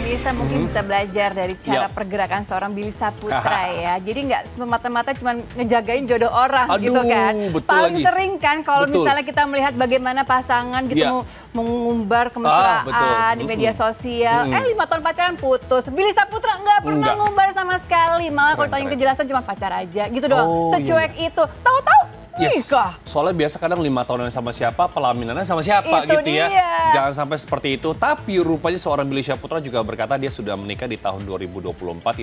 pemirsa mungkin bisa belajar dari cara pergerakan seorang Billy Saputra ya. Jadi nggak semata-mata cuma ngejagain jodoh orang gitu kan. Paling sering kan kalau misalnya kita melihat bagaimana pasangan gitu mengumbar kemesraan di media sosial. 5 tahun pacaran putus. Billy Saputra nggak pernah ngumbar sama sekali. Malah kalau tanya kejelasan cuma pacar aja gitu doang. Secuek itu. Tahu-tahu nikah. Soalnya biasa kadang 5 tahunan sama siapa, pelaminannya sama siapa itu gitu ya. Jangan sampai seperti itu. Tapi rupanya seorang Billy Saputra juga berkata dia sudah menikah di tahun 2024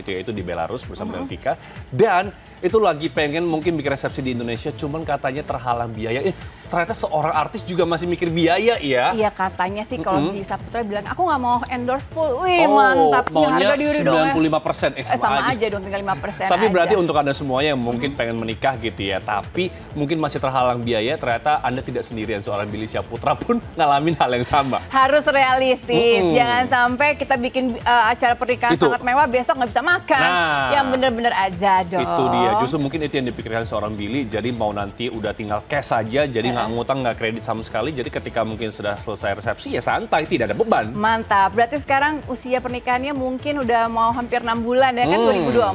itu yaitu di Belarus bersama dengan Vika. Dan itu lagi pengen mungkin bikin resepsi di Indonesia, cuman katanya terhalang biaya. Ternyata seorang artis juga masih mikir biaya ya. Iya katanya sih kalau Billy Saputra bilang aku nggak mau endorse full. Wih mantap. Maunya 95%. Sama aja dong tinggal 5%. Tapi berarti untuk Anda semuanya yang mungkin pengen menikah gitu ya. Tapi mungkin masih terhalang biaya, ternyata Anda tidak sendirian. Seorang Billy Saputra pun ngalamin hal yang sama. Harus realistis, jangan sampai kita bikin acara pernikahan sangat mewah, besok nggak bisa makan. Yang bener-bener aja dong. Itu dia, justru mungkin itu yang dipikirkan seorang Billy. Jadi mau nanti udah tinggal cash saja, jadi nggak ngutang, nggak kredit sama sekali. Jadi ketika mungkin sudah selesai resepsi, ya santai, tidak ada beban. Mantap, berarti sekarang usia pernikahannya mungkin udah mau hampir 6 bulan ya kan,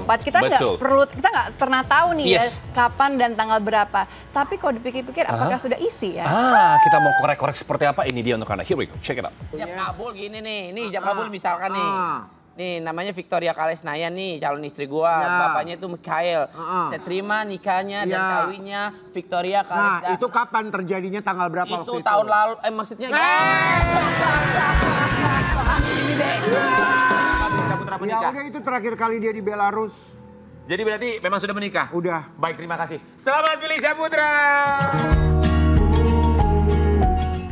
2024. Kita nggak pernah tahu nih ya kapan dan tanggal berapa. Tapi kalau dipikir-pikir apakah sudah isi ya? Kita mau korek-korek seperti apa? Ini dia untuk Anda. Here we go, check it out. Ijab kabul gini nih, ini ijab kabul misalkan nih. Nih namanya Victoria Kalesnaya nih calon istri gua, bapaknya itu Mikhail. Saya terima nikahnya dan kawinnya Victoria Kalesnaya. Nah itu kapan terjadinya, tanggal berapa waktu itu? Itu tahun lalu, maksudnya ini deh. Saputra menikah. Ya udah itu terakhir kali dia di Belarus. Jadi berarti memang sudah menikah? Udah. Baik, terima kasih. Selamat Billy Saputra!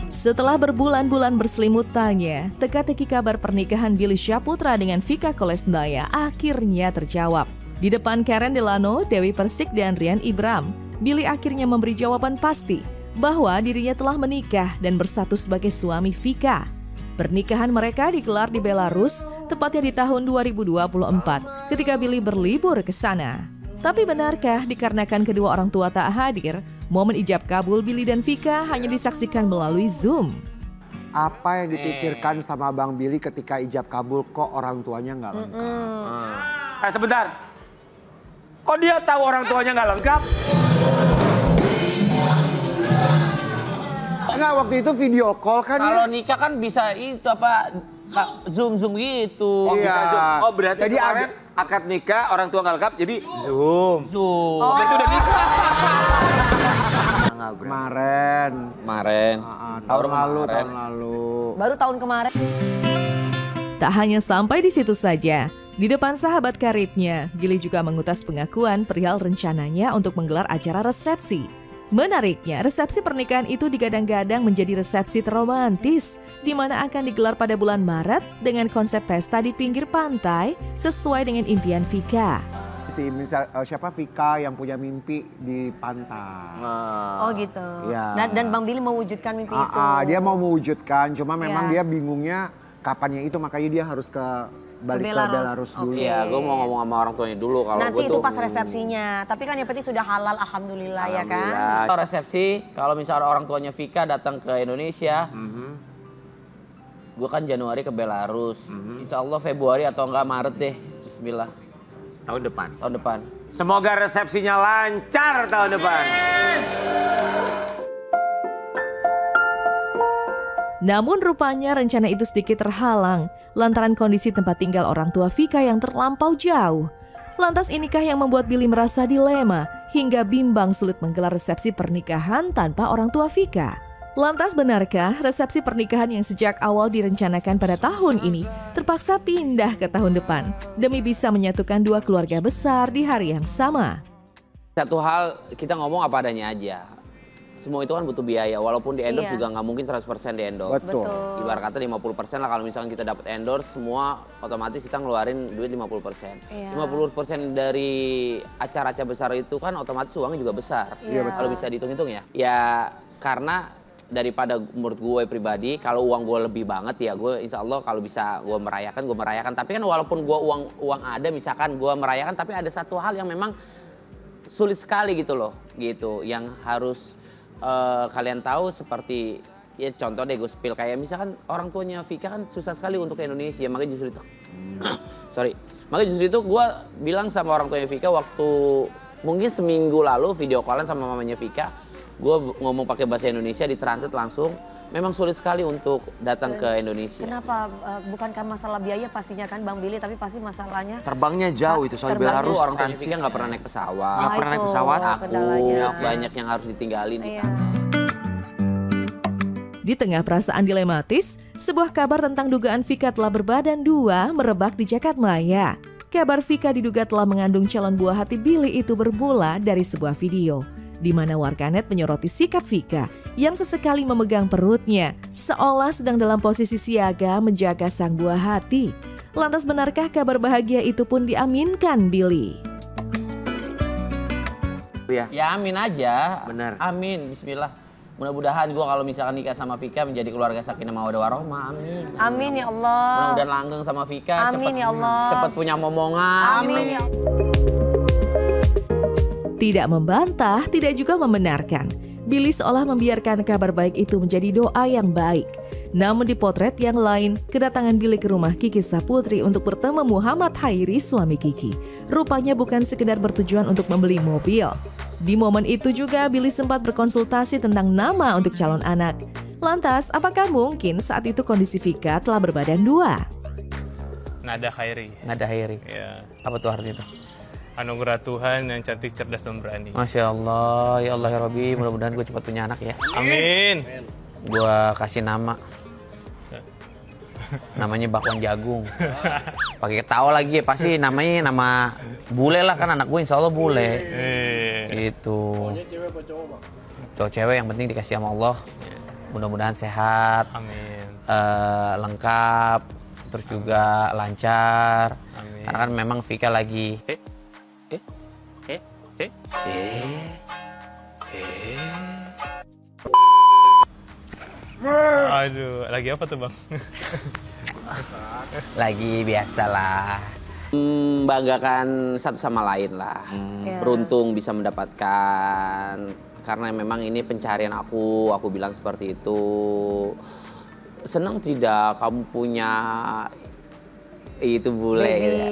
Setelah berbulan-bulan berselimut tanya, teka-teki kabar pernikahan Billy Saputra dengan Vika Kolesnaya akhirnya terjawab. Di depan Karen Delano, Dewi Persik, dan Rian Ibram, Billy akhirnya memberi jawaban pasti bahwa dirinya telah menikah dan berstatus sebagai suami Vika. Pernikahan mereka digelar di Belarus, tepatnya di tahun 2024, ketika Billy berlibur ke sana. Tapi benarkah dikarenakan kedua orang tua tak hadir, momen ijab kabul Billy dan Vika hanya disaksikan melalui Zoom? Apa yang dipikirkan sama Bang Billy ketika ijab kabul kok orang tuanya nggak lengkap? Sebentar, kok dia tahu orang tuanya nggak lengkap? Enggak, waktu itu video call kan. Kalau nikah kan bisa itu apa, zoom gitu. Bisa zoom. Oh berarti jadi akad nikah orang tua nggak lengkap jadi zoom. Oh berarti udah nikah. Kemarin. Tahun lalu. Baru tahun kemarin. Tak hanya sampai di situ saja. Di depan sahabat karibnya, Billy juga mengutas pengakuan perihal rencananya untuk menggelar acara resepsi. Menariknya, resepsi pernikahan itu digadang-gadang menjadi resepsi terromantis, di mana akan digelar pada bulan Maret dengan konsep pesta di pinggir pantai sesuai dengan impian Vika. Siapa Vika yang punya mimpi di pantai. Oh gitu. Ya. Dan Bang Billy mewujudkan mimpi itu. Dia mau mewujudkan, cuma memang dia bingungnya kapannya itu, makanya dia harus balik ke Belarus dulu. Iya, gue mau ngomong sama orang tuanya dulu. Kalau nanti itu pas resepsinya, tapi kan yang penting sudah halal, alhamdulillah ya kan. Resepsi, kalau misalnya orang tuanya Vika datang ke Indonesia, gue kan Januari ke Belarus. Insya Allah Februari atau enggak Maret deh, Bismillah. Tahun depan. Tahun depan. Semoga resepsinya lancar tahun depan. Namun rupanya rencana itu sedikit terhalang lantaran kondisi tempat tinggal orang tua Vika yang terlampau jauh. Lantas inikah yang membuat Billy merasa dilema hingga bimbang sulit menggelar resepsi pernikahan tanpa orang tua Vika? Lantas benarkah resepsi pernikahan yang sejak awal direncanakan pada tahun ini terpaksa pindah ke tahun depan demi bisa menyatukan dua keluarga besar di hari yang sama? Satu hal kita ngomong apa adanya aja. Semua itu kan butuh biaya, walaupun di endorse juga nggak mungkin 100% di endorse. Betul. Ibarat kata 50% lah, kalau misalnya kita dapat endorse, semua otomatis kita ngeluarin duit 50%. 50% dari acara-acara besar itu kan otomatis uangnya juga besar. Kalau bisa dihitung-hitung ya. Ya karena daripada menurut gue pribadi, kalau uang gue lebih banget ya gue insya Allah kalau bisa gue merayakan. Tapi kan walaupun gue uang ada misalkan gue merayakan, tapi ada satu hal yang memang sulit sekali gitu loh. Gitu, yang harus kalian tahu seperti ya contoh deh gue spill kayak misalkan orang tuanya Vika kan susah sekali untuk ke Indonesia, makanya justru itu makanya justru itu gue bilang sama orang tuanya Vika waktu mungkin seminggu lalu video callan sama mamanya Vika, gue ngomong pakai bahasa Indonesia ditranslate langsung. Memang sulit sekali untuk datang ke Indonesia. Kenapa? Bukankah masalah biaya pastinya kan Bang Billy, tapi pasti masalahnya terbangnya jauh itu, soal Belarus. Orang tuanya Vika nggak pernah naik pesawat. Nggak pernah naik pesawat. Banyak yang harus ditinggalin di sana. Di tengah perasaan dilematis, sebuah kabar tentang dugaan Vika telah berbadan dua merebak di Jagadmaya. Kabar Vika diduga telah mengandung calon buah hati Billy itu bermula dari sebuah video, di mana warganet menyoroti sikap Vika yang sesekali memegang perutnya, seolah sedang dalam posisi siaga menjaga sang buah hati. Lantas benarkah kabar bahagia itu pun diaminkan Billy? Ya amin aja. Benar. Amin, bismillah. Mudah-mudahan gue kalau misalkan nikah sama Vika menjadi keluarga sakinah mawaddah warahmah. Amin. Amin ya Allah. Mudah-mudahan langgeng sama Vika. Amin ya Allah. Cepat punya momongan. Amin ya Allah. Tidak membantah, tidak juga membenarkan. Billy seolah membiarkan kabar baik itu menjadi doa yang baik. Namun di potret yang lain, kedatangan Billy ke rumah Kiki Saputri untuk bertemu Muhammad Hairi, suami Kiki, rupanya bukan sekedar bertujuan untuk membeli mobil. Di momen itu juga Billy sempat berkonsultasi tentang nama untuk calon anak. Lantas, apakah mungkin saat itu kondisi Vika telah berbadan dua? Nada Hairi. Nada Hairi. Ya. Apa tuh artinya itu? Anugerah Tuhan yang cantik, cerdas, dan berani. Masya Allah, ya Allah ya Rabbi, mudah-mudahan gue cepat punya anak ya. Amin. Gue kasih nama. Namanya bakwan jagung. Pakai tahu lagi ya, pasti namanya nama bule lah, kan anak gue insya Allah bule. Itu. Cewek apa cowok, Bang? Cowok cewek, yang penting dikasih sama Allah. Mudah-mudahan sehat. Amin. Lengkap, terus juga lancar. Amin. Karena kan memang Vika lagi Aduh, lagi apa tuh Bang? lagi biasalah. Banggakan satu sama lain lah. Beruntung bisa mendapatkan, karena memang ini pencarian aku bilang seperti itu. Senang tidak kamu punya itu bule gitu ya.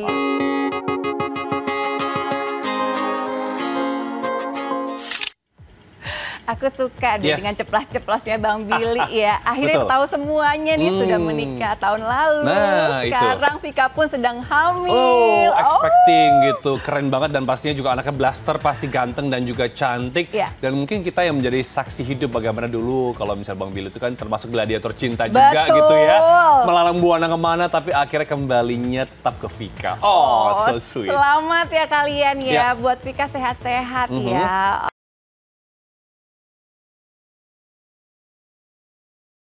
Aku suka deh dengan ceplas-ceplosnya Bang Billy ya. Akhirnya tahu semuanya nih, sudah menikah tahun lalu. Nah, sekarang Vika pun sedang hamil. Oh, expecting gitu. Keren banget, dan pastinya juga anaknya blaster, pasti ganteng dan juga cantik. Dan mungkin kita yang menjadi saksi hidup bagaimana dulu kalau misalnya Bang Billy itu kan termasuk gladiator cinta juga gitu ya. Melalang buana kemana, tapi akhirnya kembalinya tetap ke Vika. Oh, so sweet. Selamat ya kalian ya, buat Vika sehat-sehat ya.